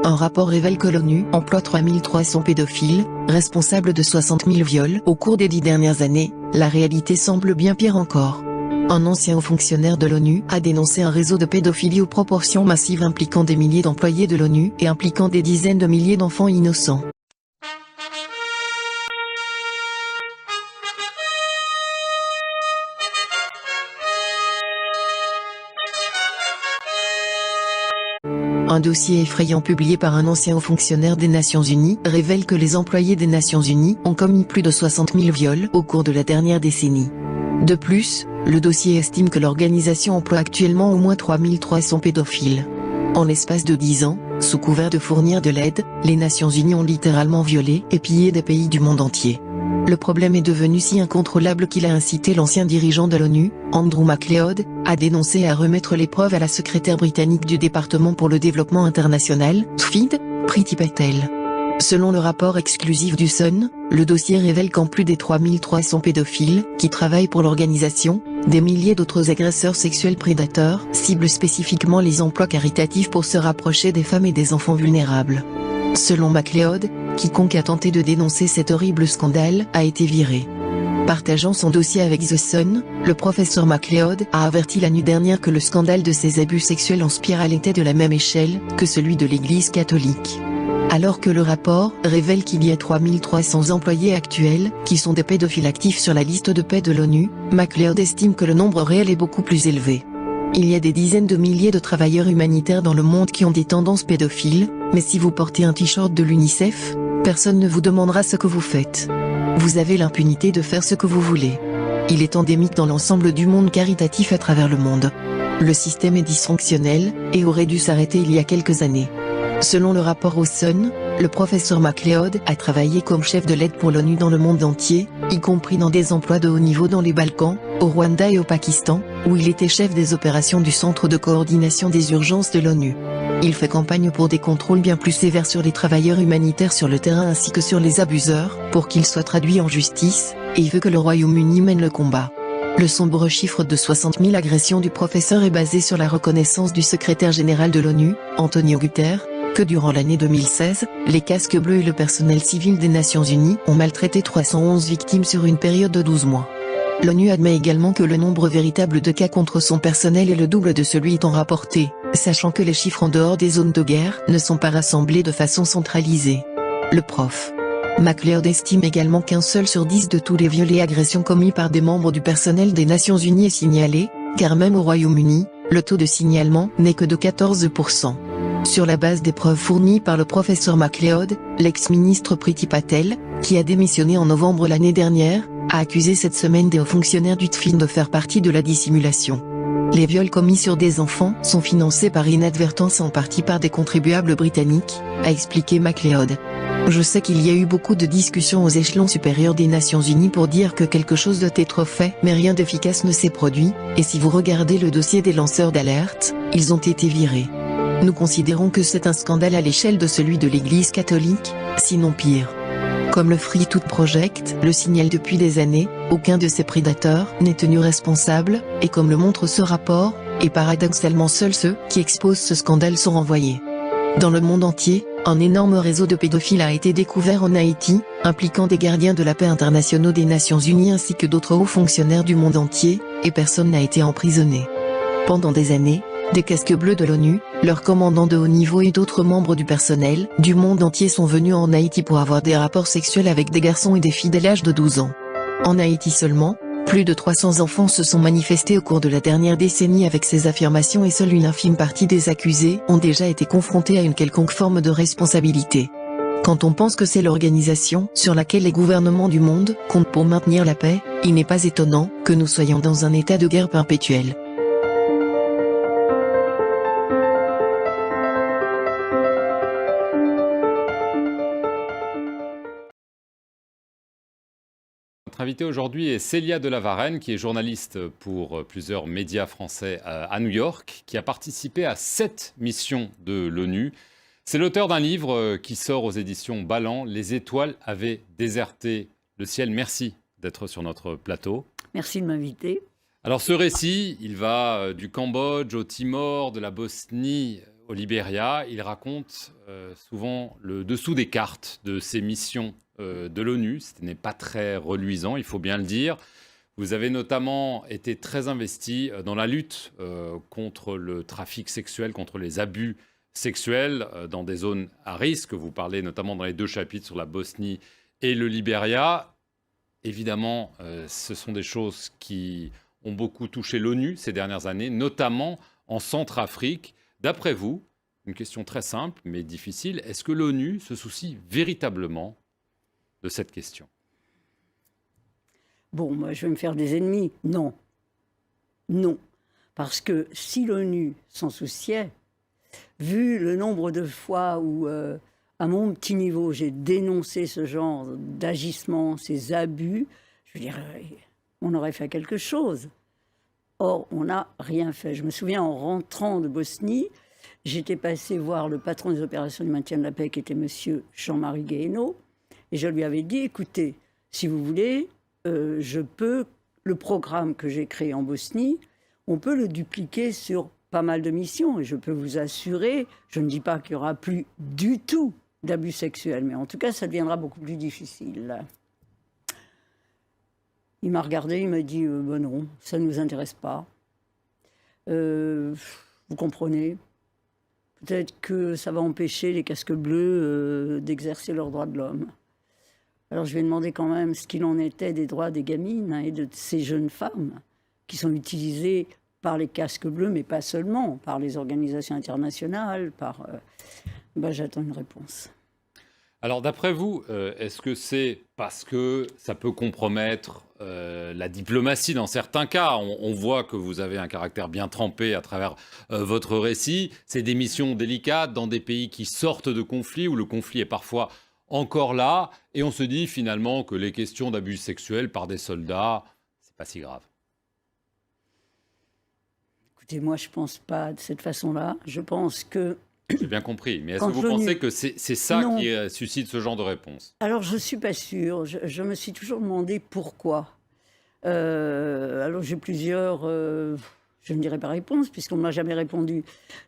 Un rapport révèle que l'ONU emploie 3300 pédophiles, responsables de 60 000 viols au cours des 10 dernières années. La réalité semble bien pire encore. Un ancien haut fonctionnaire de l'ONU a dénoncé un réseau de pédophilie aux proportions massives impliquant des milliers d'employés de l'ONU et impliquant des dizaines de milliers d'enfants innocents. Un dossier effrayant publié par un ancien haut fonctionnaire des Nations Unies révèle que les employés des Nations Unies ont commis plus de 60 000 viols au cours de la dernière décennie. De plus, le dossier estime que l'organisation emploie actuellement au moins 3300 pédophiles. En l'espace de 10 ans, sous couvert de fournir de l'aide, les Nations Unies ont littéralement violé et pillé des pays du monde entier. Le problème est devenu si incontrôlable qu'il a incité l'ancien dirigeant de l'ONU, Andrew McLeod, à dénoncer et à remettre les preuves à la secrétaire britannique du département pour le développement international, TFID, Priti Patel. Selon le rapport exclusif du Sun, le dossier révèle qu'en plus des 3300 pédophiles qui travaillent pour l'organisation, des milliers d'autres agresseurs sexuels prédateurs ciblent spécifiquement les emplois caritatifs pour se rapprocher des femmes et des enfants vulnérables. Selon McLeod, quiconque a tenté de dénoncer cet horrible scandale a été viré. Partageant son dossier avec The Sun, le professeur McLeod a averti la nuit dernière que le scandale de ces abus sexuels en spirale était de la même échelle que celui de l'Église catholique. Alors que le rapport révèle qu'il y a 3300 employés actuels qui sont des pédophiles actifs sur la liste de paix de l'ONU, McLeod estime que le nombre réel est beaucoup plus élevé. Il y a des dizaines de milliers de travailleurs humanitaires dans le monde qui ont des tendances pédophiles, mais si vous portez un t-shirt de l'UNICEF, personne ne vous demandera ce que vous faites. Vous avez l'impunité de faire ce que vous voulez. Il est endémique dans l'ensemble du monde caritatif à travers le monde. Le système est dysfonctionnel et aurait dû s'arrêter il y a quelques années. Selon le rapport au Sun, le professeur McLeod a travaillé comme chef de l'aide pour l'ONU dans le monde entier, y compris dans des emplois de haut niveau dans les Balkans, au Rwanda et au Pakistan, où il était chef des opérations du Centre de coordination des urgences de l'ONU. Il fait campagne pour des contrôles bien plus sévères sur les travailleurs humanitaires sur le terrain ainsi que sur les abuseurs, pour qu'ils soient traduits en justice, et il veut que le Royaume-Uni mène le combat. Le sombre chiffre de 60 000 agressions du professeur est basé sur la reconnaissance du secrétaire général de l'ONU, Antonio Guterres, que durant l'année 2016, les casques bleus et le personnel civil des Nations Unies ont maltraité 311 victimes sur une période de 12 mois. L'ONU admet également que le nombre véritable de cas contre son personnel est le double de celui étant rapporté, sachant que les chiffres en dehors des zones de guerre ne sont pas rassemblés de façon centralisée. Le prof. McLeod estime également qu'un seul sur 10 de tous les viols et agressions commis par des membres du personnel des Nations Unies est signalé, car même au Royaume-Uni, le taux de signalement n'est que de 14%. Sur la base des preuves fournies par le professeur McLeod, l'ex-ministre Priti Patel, qui a démissionné en novembre l'année dernière, a accusé cette semaine des hauts fonctionnaires du TFIN de faire partie de la dissimulation. Les viols commis sur des enfants sont financés par inadvertance en partie par des contribuables britanniques, a expliqué McLeod. Je sais qu'il y a eu beaucoup de discussions aux échelons supérieurs des Nations Unies pour dire que quelque chose doit être fait, mais rien d'efficace ne s'est produit, et si vous regardez le dossier des lanceurs d'alerte, ils ont été virés. Nous considérons que c'est un scandale à l'échelle de celui de l'Église catholique, sinon pire. Comme le Free Tooth Project le signale depuis des années, aucun de ces prédateurs n'est tenu responsable, et comme le montre ce rapport, et paradoxalement seuls ceux qui exposent ce scandale sont renvoyés. Dans le monde entier, un énorme réseau de pédophiles a été découvert en Haïti, impliquant des gardiens de la paix internationaux des Nations Unies ainsi que d'autres hauts fonctionnaires du monde entier, et personne n'a été emprisonné. Pendant des années, des casques bleus de l'ONU, leurs commandants de haut niveau et d'autres membres du personnel du monde entier sont venus en Haïti pour avoir des rapports sexuels avec des garçons et des filles dès l'âge de 12 ans. En Haïti seulement, plus de 300 enfants se sont manifestés au cours de la dernière décennie avec ces affirmations et seule une infime partie des accusés ont déjà été confrontés à une quelconque forme de responsabilité. Quand on pense que c'est l'organisation sur laquelle les gouvernements du monde comptent pour maintenir la paix, il n'est pas étonnant que nous soyons dans un état de guerre perpétuelle. Notre invitée aujourd'hui est Célia de la Varenne, qui est journaliste pour plusieurs médias français à New York, qui a participé à 7 missions de l'ONU. C'est l'auteur d'un livre qui sort aux éditions Ballant, Les étoiles avaient déserté le ciel. Merci d'être sur notre plateau. Merci de m'inviter. Alors ce récit, il va du Cambodge au Timor, de la Bosnie au Libéria. Il raconte souvent le dessous des cartes de ces missions de l'ONU. Ce n'est pas très reluisant, il faut bien le dire. Vous avez notamment été très investi dans la lutte contre le trafic sexuel, contre les abus sexuels dans des zones à risque. Vous parlez notamment dans les 2 chapitres sur la Bosnie et le Libéria. Évidemment, ce sont des choses qui ont beaucoup touché l'ONU ces dernières années, notamment en Centrafrique. D'après vous, une question très simple mais difficile, est-ce que l'ONU se soucie véritablement de cette question ? Bon, moi, je vais me faire des ennemis. Non. Non. Parce que si l'ONU s'en souciait, vu le nombre de fois où, à mon petit niveau, j'ai dénoncé ce genre d'agissement, ces abus, je veux dire, on aurait fait quelque chose. Or, on n'a rien fait. Je me souviens, en rentrant de Bosnie, j'étais passé voir le patron des opérations du maintien de la paix, qui était monsieur Jean-Marie Guéhenno, et je lui avais dit, écoutez, si vous voulez, le programme que j'ai créé en Bosnie, on peut le dupliquer sur pas mal de missions. Et je peux vous assurer, je ne dis pas qu'il n'y aura plus du tout d'abus sexuels, mais en tout cas, ça deviendra beaucoup plus difficile. Il m'a regardé, il m'a dit ben non, ça ne nous intéresse pas. Vous comprenez, peut-être que ça va empêcher les casques bleus d'exercer leurs droits de l'homme. Alors je lui ai demandé quand même ce qu'il en était des droits des gamines et de ces jeunes femmes qui sont utilisées par les casques bleus, mais pas seulement, par les organisations internationales, j'attends une réponse. Alors d'après vous, est-ce que c'est parce que ça peut compromettre la diplomatie dans certains cas ? On voit que vous avez un caractère bien trempé à travers votre récit. C'est des missions délicates dans des pays qui sortent de conflits, où le conflit est parfois encore là, et on se dit finalement que les questions d'abus sexuels par des soldats, c'est pas si grave. Écoutez, moi je pense pas de cette façon-là. Je pense que... J'ai bien compris, mais est-ce que vous pensez que c'est ça non. qui suscite ce genre de réponse ? Alors je suis pas sûre. Je me suis toujours demandé pourquoi. Alors j'ai plusieurs... je ne dirais pas réponse, puisqu'on ne m'a jamais répondu.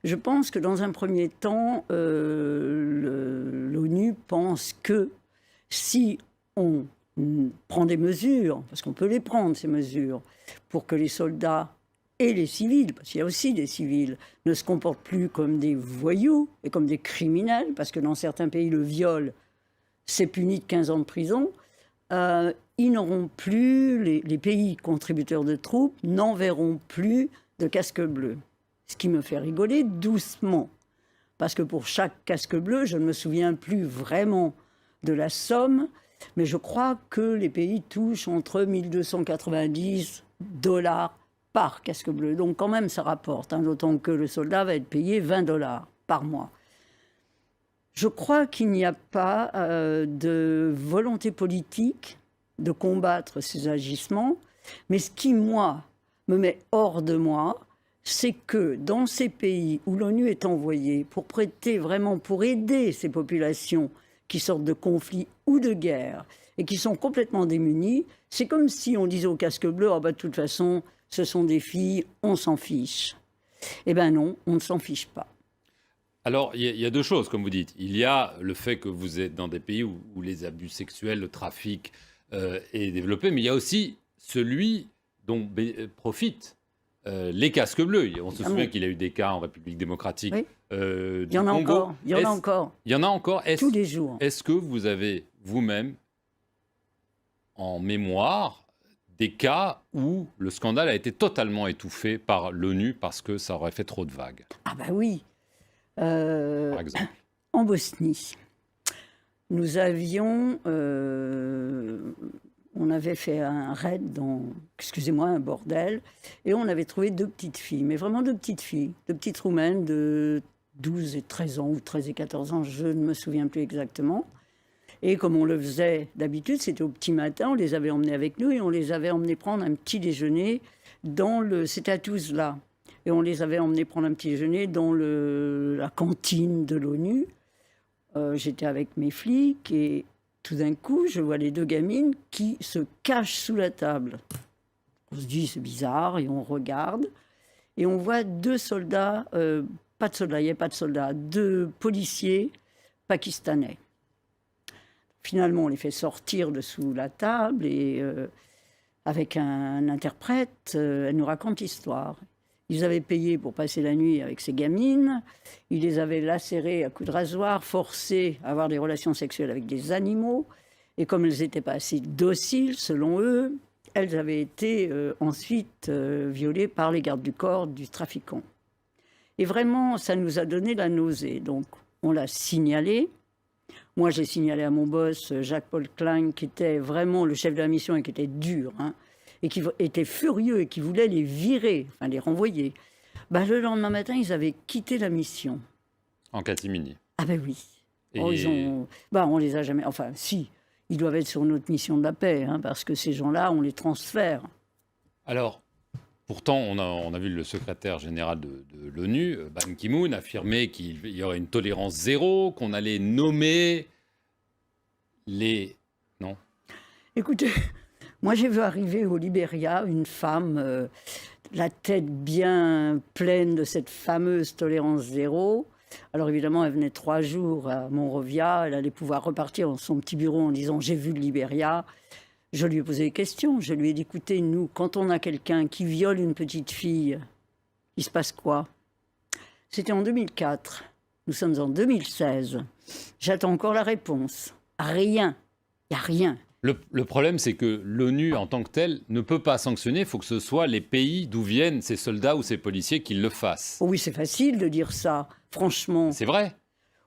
Je pense que dans un premier temps, l'ONU pense que si on prend des mesures, parce qu'on peut les prendre, ces mesures, pour que les soldats et les civils, parce qu'il y a aussi des civils, ne se comportent plus comme des voyous et comme des criminels, parce que dans certains pays, le viol, c'est puni de 15 ans de prison, ils n'auront plus, les pays contributeurs de troupes n'enverront plus de casque bleu. Ce qui me fait rigoler doucement. Parce que pour chaque casque bleu, je ne me souviens plus vraiment de la somme, mais je crois que les pays touchent entre 1 290 $ par casque bleu. Donc quand même, ça rapporte, d'autant que le soldat va être payé 20 $ par mois. Je crois qu'il n'y a pas de volonté politique de combattre ces agissements, mais ce qui, moi, me met hors de moi, c'est que dans ces pays où l'ONU est envoyée pour prêter vraiment, pour aider ces populations qui sortent de conflits ou de guerres et qui sont complètement démunies, c'est comme si on disait au casque bleu, de toute façon, ce sont des filles, on s'en fiche. Eh bien non, on ne s'en fiche pas. Alors, il y a 2 choses, comme vous dites. Il y a le fait que vous êtes dans des pays où les abus sexuels, le trafic est développé, mais il y a aussi celui dont profitent les casques bleus. On se souvient qu'il y a eu des cas en République démocratique du Congo. Il y en a encore. Il y en a encore. Tous les jours. Est-ce que vous avez vous-même en mémoire des cas où le scandale a été totalement étouffé par l'ONU parce que ça aurait fait trop de vagues? Ah bah oui. Par exemple. En Bosnie, nous avions... on avait fait un raid dans, excusez-moi, un bordel, et on avait trouvé 2 petites filles, mais vraiment 2 petites filles, 2 petites roumaines de 12 et 13 ans, ou 13 et 14 ans, je ne me souviens plus exactement. Et comme on le faisait d'habitude, c'était au petit matin, on les avait emmenées avec nous, et on les avait emmenées prendre un petit déjeuner c'était à Tuzla, et on les avait emmenées prendre un petit déjeuner dans la cantine de l'ONU. J'étais avec mes flics, et tout d'un coup, je vois les 2 gamines qui se cachent sous la table. On se dit, c'est bizarre, et on regarde. Et on voit 2 soldats pas de soldats, il n'y avait pas de soldats, 2 policiers pakistanais. Finalement, on les fait sortir de sous la table et avec un interprète, elle nous raconte l'histoire. Ils avaient payé pour passer la nuit avec ces gamines, ils les avaient lacérées à coups de rasoir, forcées à avoir des relations sexuelles avec des animaux, et comme elles n'étaient pas assez dociles, selon eux, elles avaient été ensuite violées par les gardes du corps du trafiquant. Et vraiment, ça nous a donné la nausée. Donc, on l'a signalé. Moi, je l'ai signalé à mon boss, Jacques-Paul Klein, qui était vraiment le chef de la mission et qui était dur, hein, et qui était furieux et qui voulait les virer, enfin les renvoyer. Le lendemain matin, ils avaient quitté la mission. En catimini. Ah ben oui. Et... on les a jamais... Enfin, si, ils doivent être sur notre mission de la paix, hein, parce que ces gens-là, on les transfère. Alors, pourtant, on a vu le secrétaire général de l'ONU, Ban Ki-moon, affirmer qu'il y aurait une tolérance zéro, qu'on allait nommer les... Non. Écoutez, moi j'ai vu arriver au Libéria une femme, la tête bien pleine de cette fameuse tolérance zéro. Alors évidemment, elle venait 3 jours à Monrovia, elle allait pouvoir repartir dans son petit bureau en disant « j'ai vu le Libéria ». Je lui ai posé des questions. Je lui ai dit, écoutez, nous, quand on a quelqu'un qui viole une petite fille, il se passe quoi? C'était en 2004. Nous sommes en 2016. J'attends encore la réponse. Rien. Il n'y a rien. Le problème, c'est que l'ONU, en tant que telle, ne peut pas sanctionner. Il faut que ce soit les pays d'où viennent ces soldats ou ces policiers qui le fassent. Oh oui, c'est facile de dire ça, franchement. C'est vrai.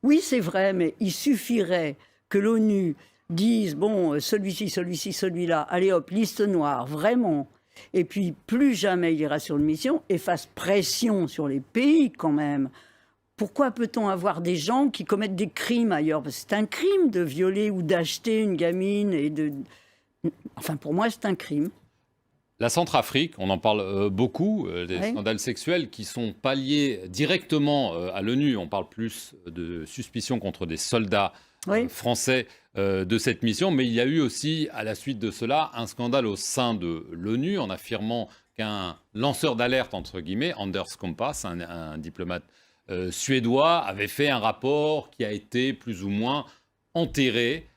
Oui, c'est vrai, mais il suffirait que l'ONU disent, bon, celui-ci, celui-là, allez hop, liste noire, vraiment. Et puis, plus jamais il ira sur une mission et fasse pression sur les pays quand même. Pourquoi peut-on avoir des gens qui commettent des crimes ailleurs? Parce que c'est un crime de violer ou d'acheter une gamine et de... Enfin, pour moi, c'est un crime. La Centrafrique, on en parle beaucoup, des scandales sexuels qui sont pas liés directement à l'ONU. On parle plus de suspicions contre des soldats français de cette mission, mais il y a eu aussi, à la suite de cela, un scandale au sein de l'ONU en affirmant qu'un lanceur d'alerte, entre guillemets, Anders Kompass, un diplomate suédois, avait fait un rapport qui a été plus ou moins enterré.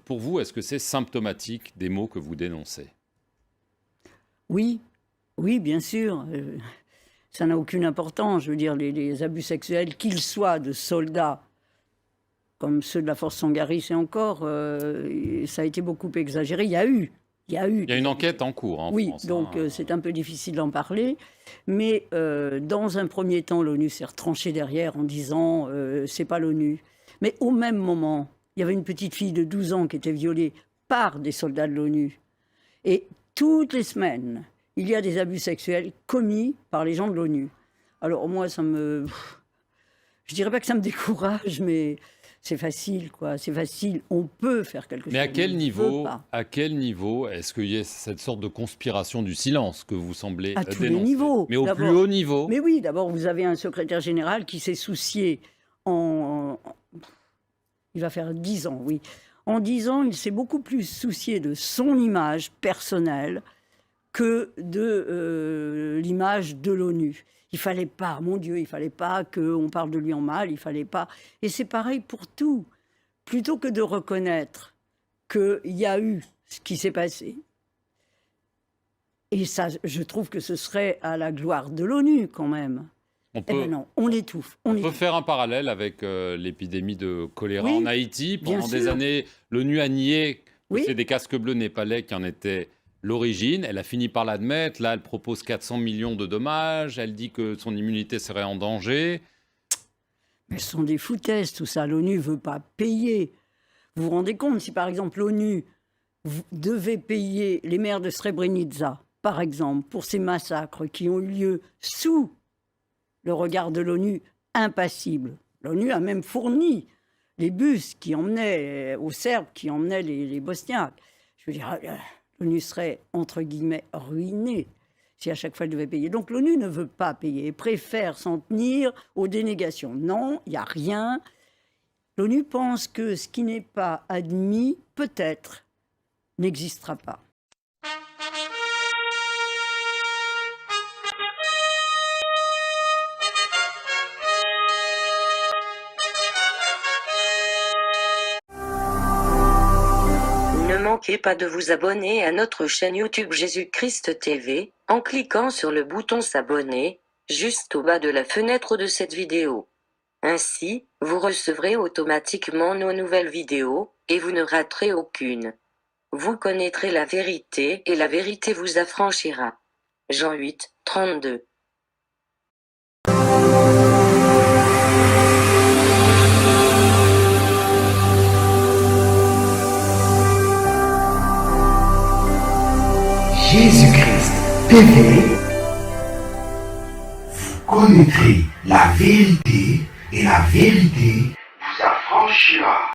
Pour vous, est-ce que c'est symptomatique des maux que vous dénoncez? Oui, oui, bien sûr. Ça n'a aucune importance. Je veux dire, les abus sexuels, qu'ils soient de soldats, comme ceux de la force Sangaris et encore, ça a été beaucoup exagéré. Il y a une enquête en cours en France. Oui, donc c'est un peu difficile d'en parler. Mais dans un premier temps, l'ONU s'est retranchée derrière en disant c'est pas l'ONU. Mais au même moment, il y avait une petite fille de 12 ans qui était violée par des soldats de l'ONU. Et toutes les semaines, il y a des abus sexuels commis par les gens de l'ONU. Alors moi, je dirais pas que ça me décourage, mais c'est facile, quoi. C'est facile. On peut faire quelque chose. Mais à quel niveau est-ce qu'il y a cette sorte de conspiration du silence que vous semblez dénoncer? À tous les niveaux. Mais au plus haut niveau. Mais oui, d'abord, vous avez un secrétaire général qui s'est soucié il va faire 10 ans, oui. En 10 ans, il s'est beaucoup plus soucié de son image personnelle que de l'image de l'ONU. Il fallait pas, mon Dieu, il fallait pas qu'on parle de lui en mal, il fallait pas. Et c'est pareil pour tout. Plutôt que de reconnaître qu'il y a eu ce qui s'est passé, et ça, je trouve que ce serait à la gloire de l'ONU quand même. Non, on l'étouffe. On peut faire un parallèle avec l'épidémie de choléra en Haïti. Pendant des années, l'ONU a nié que c'est des casques bleus népalais qui en étaient l'origine. Elle a fini par l'admettre. Là, elle propose 400 millions de dommages. Elle dit que son immunité serait en danger. Mais ce sont des foutaises, tout ça. L'ONU ne veut pas payer. Vous vous rendez compte, si par exemple l'ONU devait payer les maires de Srebrenica, par exemple, pour ces massacres qui ont eu lieu sous le regard de l'ONU impassible. L'ONU a même fourni les bus qui emmenaient aux Serbes, qui emmenaient les Bosniaques. Je veux dire, l'ONU serait, entre guillemets, ruinée si à chaque fois elle devait payer. Donc l'ONU ne veut pas payer et préfère s'en tenir aux dénégations. Non, il n'y a rien. L'ONU pense que ce qui n'est pas admis, peut-être, n'existera pas. manquez pas de vous abonner à notre chaîne YouTube Jésus-Christ TV, en cliquant sur le bouton s'abonner, juste au bas de la fenêtre de cette vidéo. Ainsi, vous recevrez automatiquement nos nouvelles vidéos, et vous ne raterez aucune. Vous connaîtrez la vérité et la vérité vous affranchira. Jean 8, 32. Jésus-Christ TV, vous connaîtrez la vérité et la vérité vous affranchira.